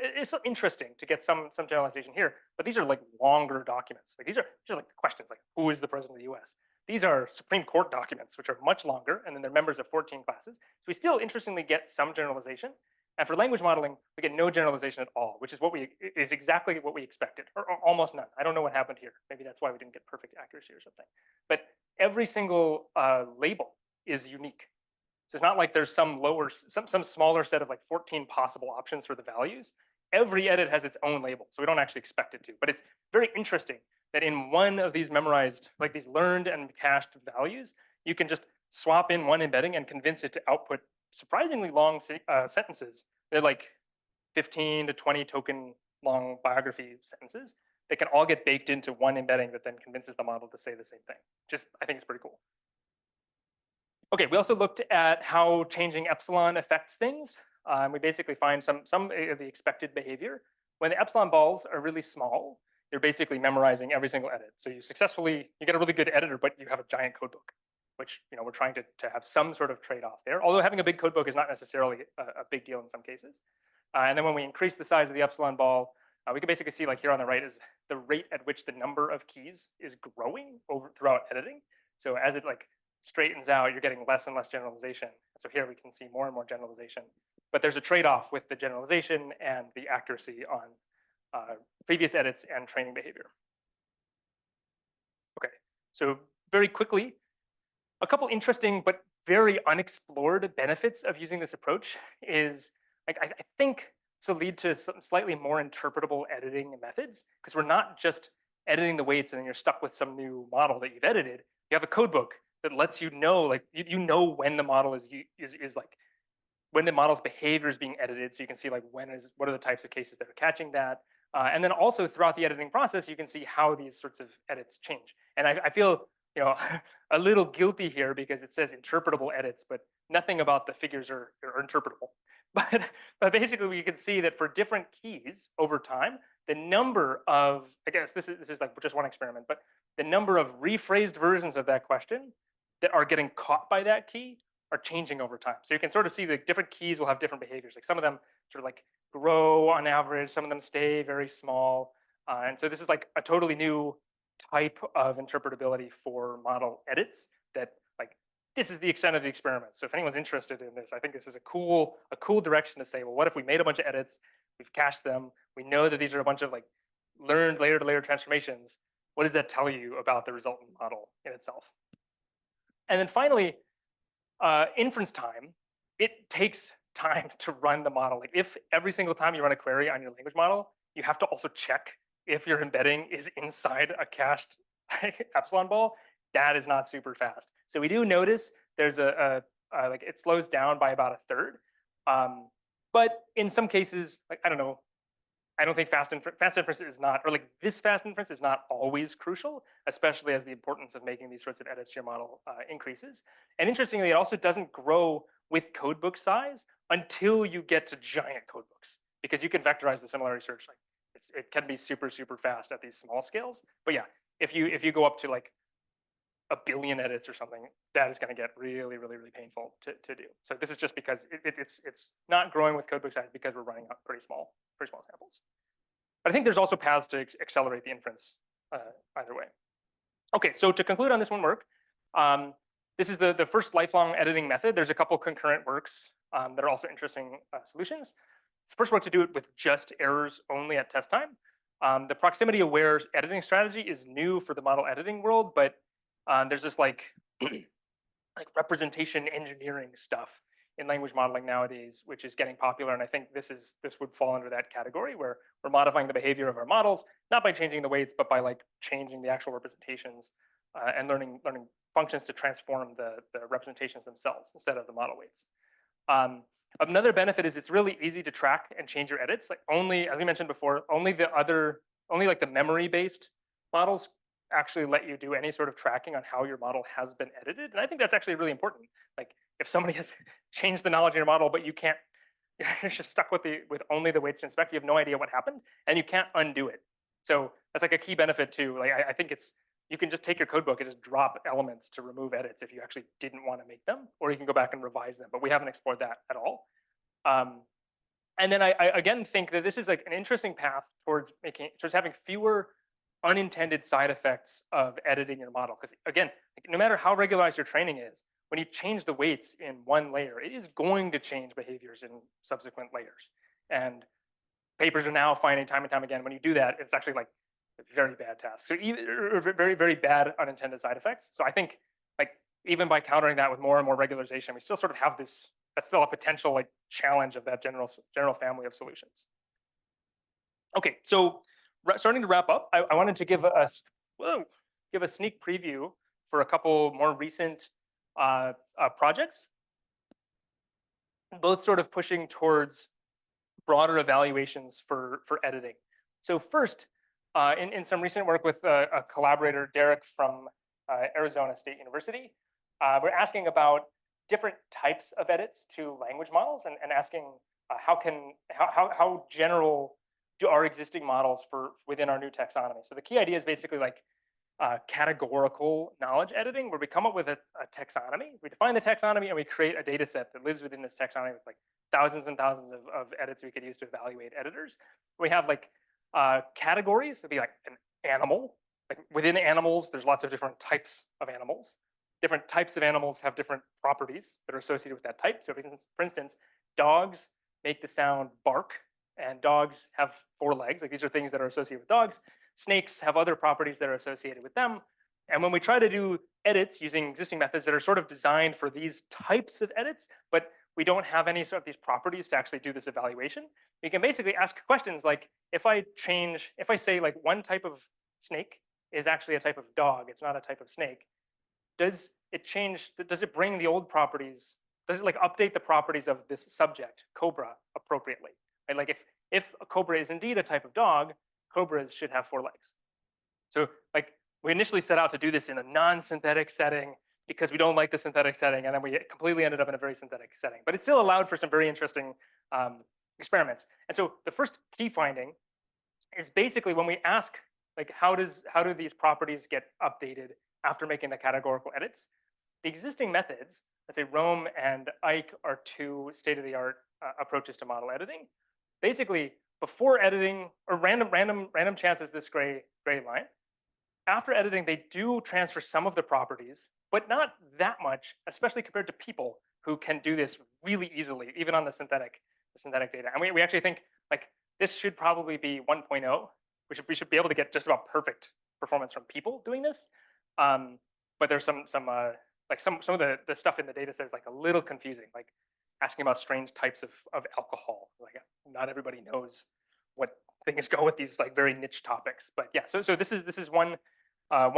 [SPEAKER 1] interesting to get some generalization here, but these are like longer documents. Like these are like questions like who is the president of the U.S. These are Supreme Court documents, which are much longer, and then they're members of 14 classes. So we still interestingly get some generalization. And for language modeling, we get no generalization at all, which is exactly what we expected, or almost none. I don't know what happened here. Maybe that's why we didn't get perfect accuracy or something. But every single label is unique. So it's not like there's some smaller set of like 14 possible options for the values. Every edit has its own label, so we don't actually expect it to. But it's very interesting that in one of these memorized, like these learned and cached values, you can just swap in one embedding and convince it to output surprisingly long sentences. They're like 15 to 20 token long biography sentences that can all get baked into one embedding that then convinces the model to say the same thing. I think it's pretty cool. Okay, we also looked at how changing epsilon affects things. We basically find some of the expected behavior. When the epsilon balls are really small, they're basically memorizing every single edit. So you get a really good editor, but you have a giant code book, which we're trying to have some sort of trade-off there. Although having a big code book is not necessarily a big deal in some cases. And then when we increase the size of the epsilon ball, we can basically see like here on the right is the rate at which the number of keys is growing throughout editing. So as it like straightens out, you're getting less and less generalization. And so here we can see more and more generalization. But there's a trade-off with the generalization and the accuracy on previous edits and training behavior. Okay, so very quickly, a couple interesting but very unexplored benefits of using this approach is like I think this will lead to some slightly more interpretable editing methods, because we're not just editing the weights and then you're stuck with some new model that you've edited. You have a code book that lets you know, like you know when the model is like when the model's behavior is being edited, so you can see like what are the types of cases that are catching that, and then also throughout the editing process, you can see how these sorts of edits change. And I feel a little guilty here because it says interpretable edits, but nothing about the figures are interpretable. But basically, we can see that for different keys over time, the number of, I guess this is like just one experiment, but the number of rephrased versions of that question that are getting caught by that key are changing over time. So you can sort of see that different keys will have different behaviors. Like some of them sort of like grow on average, some of them stay very small. And so this is like a totally new type of interpretability for model edits that like this is the extent of the experiment. So if anyone's interested in this, I think this is a cool direction to say, well, what if we made a bunch of edits, we've cached them, we know that these are a bunch of like learned layer to layer transformations. What does that tell you about the resultant model in itself? And then finally, inference time. It takes time to run the model. Like if every single time you run a query on your language model, you have to also check if your embedding is inside a cached epsilon ball, that is not super fast. So we do notice there's like it slows down by about a third. But in some cases, like I don't know, I don't think fast inference is not, or like this fast inference is not always crucial, especially as the importance of making these sorts of edits to your model increases. And interestingly, it also doesn't grow with codebook size until you get to giant codebooks, because you can vectorize the similarity search. Like it can be super fast at these small scales. But yeah, if you go up to like a billion edits or something, that is going to get really painful to do. So this is just because it's not growing with codebook size because we're running out pretty small samples. But I think there's also paths to accelerate the inference either way. Okay, so to conclude on this one work, this is the first lifelong editing method. There's a couple concurrent works that are also interesting solutions. It's the first work to do it with just errors only at test time. The proximity aware editing strategy is new for the model editing world, but there's this like representation engineering stuff in language modeling nowadays, which is getting popular. And I think this would fall under that category where we're modifying the behavior of our models, not by changing the weights, but by like changing the actual representations and learning functions to transform the representations themselves instead of the model weights. Another benefit is it's really easy to track and change your edits. Like only, as we mentioned before, only like the memory-based models actually let you do any sort of tracking on how your model has been edited. And I think that's actually really important. Like if somebody has changed the knowledge in your model, but you can't, you're just stuck with only the weights to inspect, you have no idea what happened, and you can't undo it. So that's like a key benefit too. Like I think you can just take your code book and just drop elements to remove edits if you actually didn't want to make them, or you can go back and revise them. But we haven't explored that at all. And then I again think that this is like an interesting path towards having fewer unintended side effects of editing your model. Because again, like, no matter how regularized your training is, when you change the weights in one layer, it is going to change behaviors in subsequent layers. And papers are now finding time and time again, when you do that, it's actually like a very bad task. So very, very bad unintended side effects. So I think like even by countering that with more and more regularization, we still sort of have this, that's still a potential like challenge of that general family of solutions. Okay, so starting to wrap up, I wanted to give a sneak preview for a couple more recent projects, both sort of pushing towards broader evaluations for editing. So first, in some recent work with a collaborator, Derek from Arizona State University, we're asking about different types of edits to language models and asking how general do our existing models within our new taxonomy. So the key idea is basically like categorical knowledge editing, where we come up with a taxonomy, we define the taxonomy, and we create a data set that lives within this taxonomy with like thousands and thousands of edits we could use to evaluate editors. We have like categories. It'd be like an animal. Like within animals, there's lots of different types of animals. Different types of animals have different properties that are associated with that type. So for instance, dogs make the sound bark, and dogs have 4 legs. Like these are things that are associated with dogs. Snakes have other properties that are associated with them. And when we try to do edits using existing methods that are sort of designed for these types of edits, but we don't have any sort of these properties to actually do this evaluation, we can basically ask questions like, if I say like one type of snake is actually a type of dog, it's not a type of snake, does it bring the old properties, does it like update the properties of this subject, cobra, appropriately? And like if a cobra is indeed a type of dog, cobras should have 4 legs. So like we initially set out to do this in a non-synthetic setting because we don't like the synthetic setting, and then we completely ended up in a very synthetic setting. But it still allowed for some very interesting experiments. And so the first key finding is basically when we ask like how do these properties get updated after making the categorical edits, the existing methods, let's say Rome and Ike are 2 state-of-the-art approaches to model editing. Basically, before editing, or random chance is this gray line. After editing, they do transfer some of the properties, but not that much, especially compared to people who can do this really easily, even on the synthetic data. And we actually think like this should probably be 1.0. We should be able to get just about perfect performance from people doing this. But there's some of the stuff in the data set is like a little confusing, like asking about strange types of alcohol. Like not everybody knows what things go with these like very niche topics. But yeah, so this is one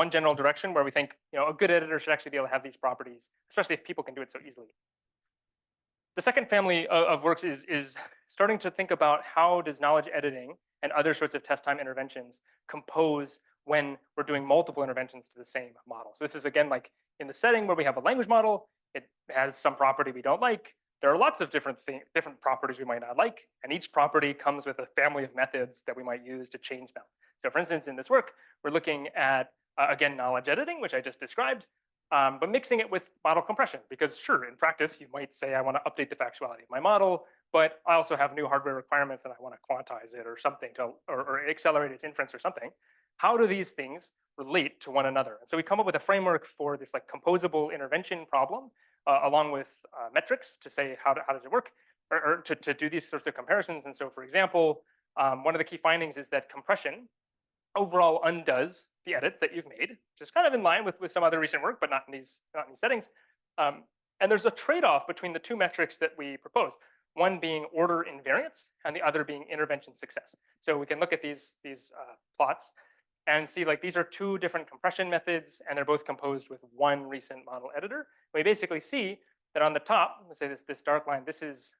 [SPEAKER 1] general direction where we think a good editor should actually be able to have these properties, especially if people can do it so easily. The second family of works is starting to think about how does knowledge editing and other sorts of test time interventions compose when we're doing multiple interventions to the same model. So this is again like in the setting where we have a language model, it has some property we don't like. There are lots of different properties we might not like, and each property comes with a family of methods that we might use to change them. So for instance, in this work, we're looking at, again, knowledge editing, which I just described, but mixing it with model compression, because sure, in practice, you might say, I want to update the factuality of my model, but I also have new hardware requirements and I want to quantize it or something or accelerate its inference or something. How do these things relate to one another? And so we come up with a framework for this like composable intervention problem, along with metrics to say how does it work, or to do these sorts of comparisons. And so, for example, one of the key findings is that compression overall undoes the edits that you've made, which is kind of in line with some other recent work, but not in these settings. And there's a trade-off between the 2 metrics that we propose, one being order invariance and the other being intervention success. So we can look at these plots. and see like these are two different compression methods, and they're both composed with one recent model editor. We basically see that on the top, let's say this dark line, this is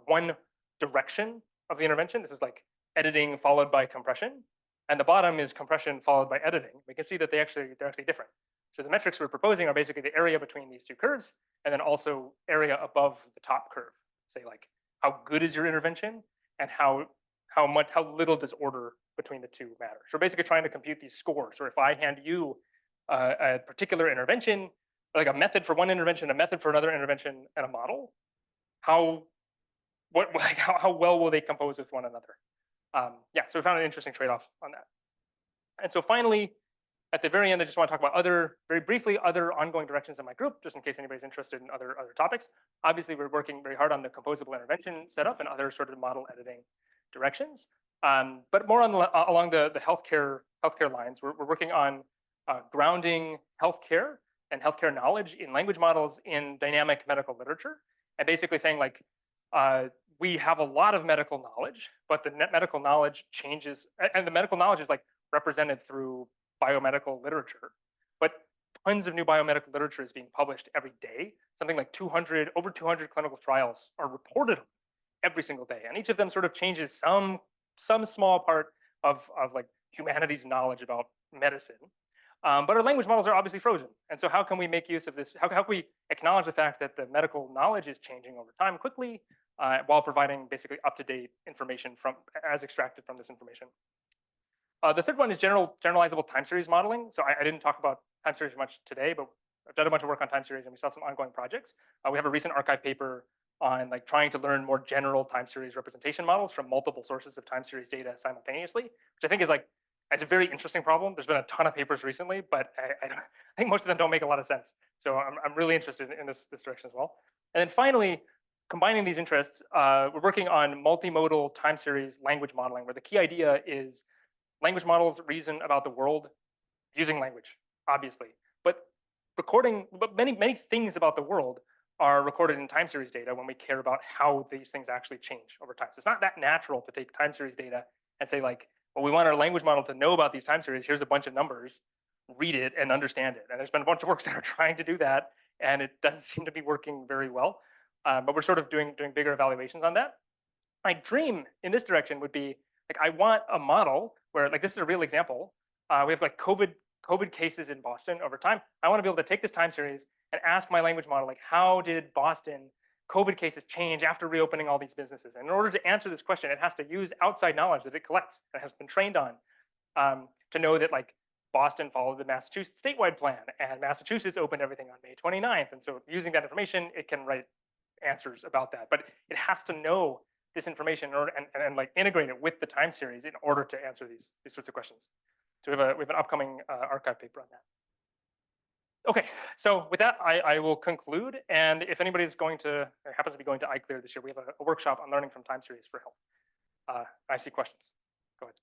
[SPEAKER 1] one direction of the intervention. This is like editing followed by compression, and the bottom is compression followed by editing. We can see that they're actually different. So the metrics we're proposing are basically the area between these two curves, and then also area above the top curve. Say like how good is your intervention, and how little does order between the two matter. So we're basically trying to compute these scores. So if I hand you a particular intervention, like a method for one intervention, a method for another intervention, and a model, how well will they compose with one another? Yeah, so we found an interesting trade-off on that. And so finally, at the very end, I just want to talk about very briefly, other ongoing directions in my group, just in case anybody's interested in other topics. Obviously, we're working very hard on the composable intervention setup and other sort of model editing directions. But more along the healthcare lines, we're working on grounding healthcare and healthcare knowledge in language models in dynamic medical literature, and basically saying like, we have a lot of medical knowledge, but the medical knowledge changes, and the medical knowledge is like represented through biomedical literature, but tons of new biomedical literature is being published every day. Something like over 200 clinical trials are reported every single day, and each of them sort of changes some small part of like humanity's knowledge about medicine. But our language models are obviously frozen, and so how can we make use of this? How can we acknowledge the fact that the medical knowledge is changing over time quickly, while providing basically up-to-date information as extracted from this information? The third one is generalizable time series modeling. So I didn't talk about time series much today, but I've done a bunch of work on time series, and we still have some ongoing projects. We have a recent archive paper on like trying to learn more general time series representation models from multiple sources of time series data simultaneously, which I think is like, it's a very interesting problem. There's been a ton of papers recently, but I think most of them don't make a lot of sense. So I'm really interested in this direction as well. And then finally, combining these interests, we're working on multimodal time series language modeling, where the key idea is language models reason about the world using language, obviously, but many things about the world are recorded in time series data when we care about how these things actually change over time. So it's not that natural to take time series data and say like, well, we want our language model to know about these time series. Here's a bunch of numbers, read it and understand it. And there's been a bunch of works that are trying to do that, and it doesn't seem to be working very well. But we're sort of doing bigger evaluations on that. My dream in this direction would be like, I want a model where, like, this is a real example. We have like COVID cases in Boston over time. I want to be able to take this time series and ask my language model, like, how did Boston COVID cases change after reopening all these businesses? And in order to answer this question, it has to use outside knowledge that it collects and has been trained on, to know that like Boston followed the Massachusetts statewide plan, and Massachusetts opened everything on May 29th. And so using that information, it can write answers about that. But it has to know this information in order, and like integrate it with the time series in order to answer these sorts of questions. So we have an upcoming archive paper on that. Okay, so with that, I will conclude. And if anybody's happens to be going to iClear this year, we have a workshop on learning from time series for health. I see questions. Go ahead.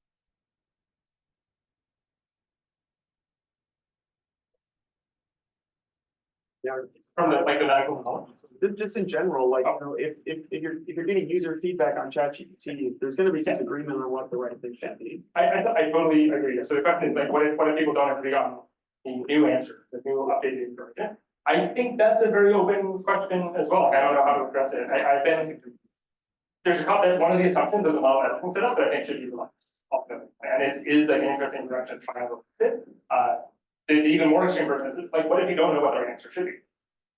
[SPEAKER 3] Yeah,
[SPEAKER 1] From the medical knowledge.
[SPEAKER 3] just in general, like, you know, if you're getting user feedback on ChatGPT, there's going to be disagreement on what the right thing should be.
[SPEAKER 1] I totally agree. So the question is like, what if people don't agree on the new answer, the new updated version? I think that's a very open question as well. I don't know how to address it. There's one of the assumptions of the model that I set up that I think should be realized often, and it is like an interesting direction to try and it. The even more extreme version is like, what if you don't know what the right answer should be?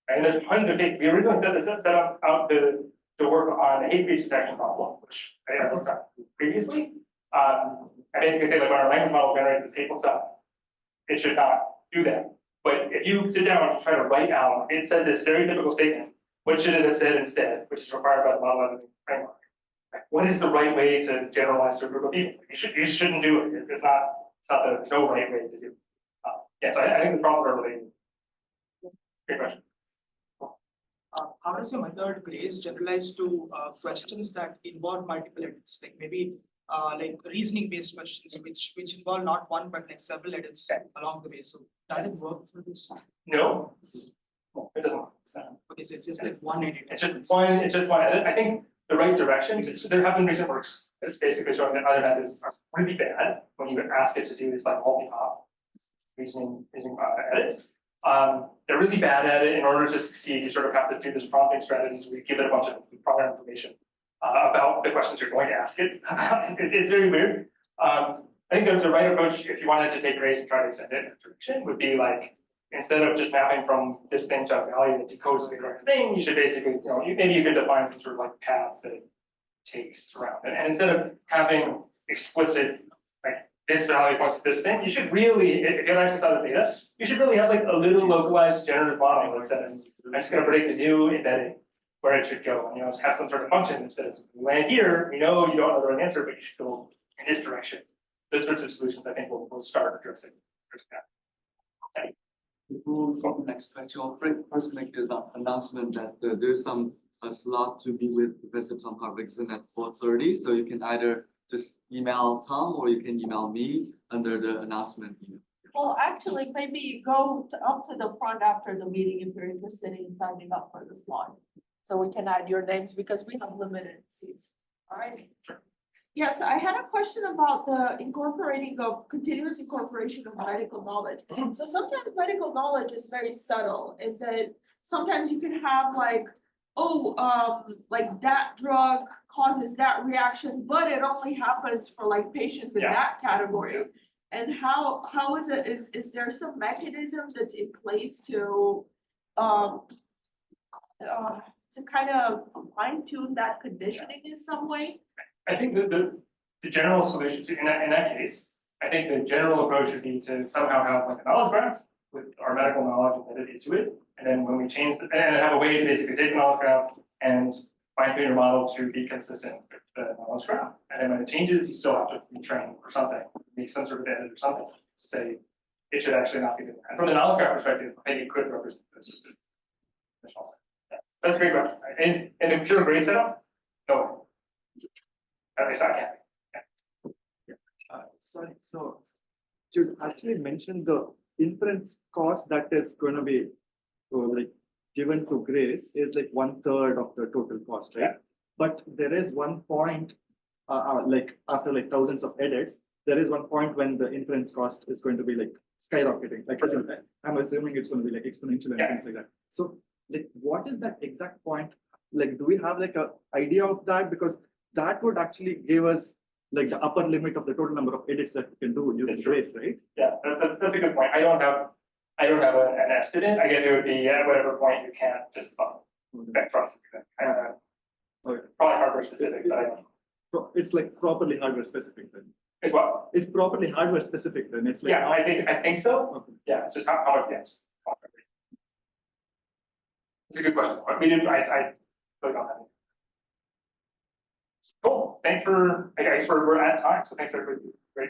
[SPEAKER 1] And there's tons of cases. We originally set out to work on a hate speech detection problem, which I looked at previously. I think I say like when our language model generates this hateful stuff, it should not do that. But if you sit down and try to write out, it said this stereotypical statement, what should it have said instead, which is required by the model editing framework. What is the right way to generalize to a group of people? You shouldn't do it. It's not the no right way to do it. Yes, I think the problems are related. Great question.
[SPEAKER 4] How does your method, Grace, generalize to questions that involve multiple edits, like maybe like reasoning-based questions, which involve not one but like several edits along the way? So does it work for this?
[SPEAKER 1] No, it doesn't work.
[SPEAKER 4] Okay, so it's just like one edit.
[SPEAKER 1] It's just one edit. I think the right direction. So there have been recent works that's basically showing that other methods are really bad when you ask it to do this like multi-hop reasoning edits. They're really bad at it. In order to succeed, you sort of have to do this prompting strategies where you give it a bunch of prior information about the questions you're going to ask it. It's very weird. I think the right approach, if you wanted to take grace and try to extend it in a direction, would be like, instead of just mapping from this thing to a value that decodes the correct thing, you should basically, maybe you could define some sort of like paths that it takes around. And instead of having explicit, like this value points to this thing, you should really, if you have access to the data, you should really have like a little localized generative model that says, I'm just going to predict a new embedding where it should go. And have some sort of function that says, you land here, we know you don't know the right answer, but you should go in this direction. Those sorts of solutions, I think, will start addressing that.
[SPEAKER 2] Before we go to the next question, I'll first make this announcement that there's some slot to be with Professor Tom Hartvigsen at 4:30. So you can either just email Tom or you can email me under the announcement email.
[SPEAKER 5] Well, actually, maybe go up to the front after the meeting if you're interested in signing up for the slot. So we can add your names because we have limited seats. All right.
[SPEAKER 1] Sure.
[SPEAKER 5] Yes, I had a question about the incorporating of continuous incorporation of medical knowledge. So sometimes medical knowledge is very subtle, and that sometimes you can have like, like that drug causes that reaction, but it only happens for like patients in that category. And how is it, is there some mechanism that's in place to kind of fine tune that conditioning in some way?
[SPEAKER 1] I think that the general solution to, in that case, I think the general approach would be to somehow have like a knowledge graph with our medical knowledge embedded into it. And then when we change, and have a way to basically take the knowledge graph and fine tune your model to be consistent with the knowledge graph. And then when it changes, you still have to retrain or something, make some sort of edit or something to say it should actually not be doing that. And from the knowledge graph perspective, I think it could represent those sorts of conditional. That's a great question. In a pure grade setup, no. At least I can't.
[SPEAKER 3] Sorry, so you actually mentioned the inference cost that is going to be like given to Grace is like 1/3 of the total cost, right?
[SPEAKER 1] Yeah.
[SPEAKER 3] But there is one point, like after like thousands of edits, there is one point when the inference cost is going to be like skyrocketing. Like I'm assuming it's going to be like exponential and things like that. So like, what is that exact point? Like, do we have like a idea of that? Because that would actually give us like the upper limit of the total number of edits that we can do using Grace, right?
[SPEAKER 1] Yeah, that's a good point. I don't have an estimate. I guess it would be at whatever point you can't just back process.
[SPEAKER 3] Okay.
[SPEAKER 1] Probably hardware specific, but I don't know.
[SPEAKER 3] It's like properly hardware specific then.
[SPEAKER 1] It's what?
[SPEAKER 3] It's properly hardware specific then. It's like
[SPEAKER 1] Yeah, I think so.
[SPEAKER 3] Okay.
[SPEAKER 1] Yeah, it's just how much. Yeah, it's a good question. We didn't. I really don't have it. Cool. Thanks for. I guess we're at time. So thanks everybody. Great.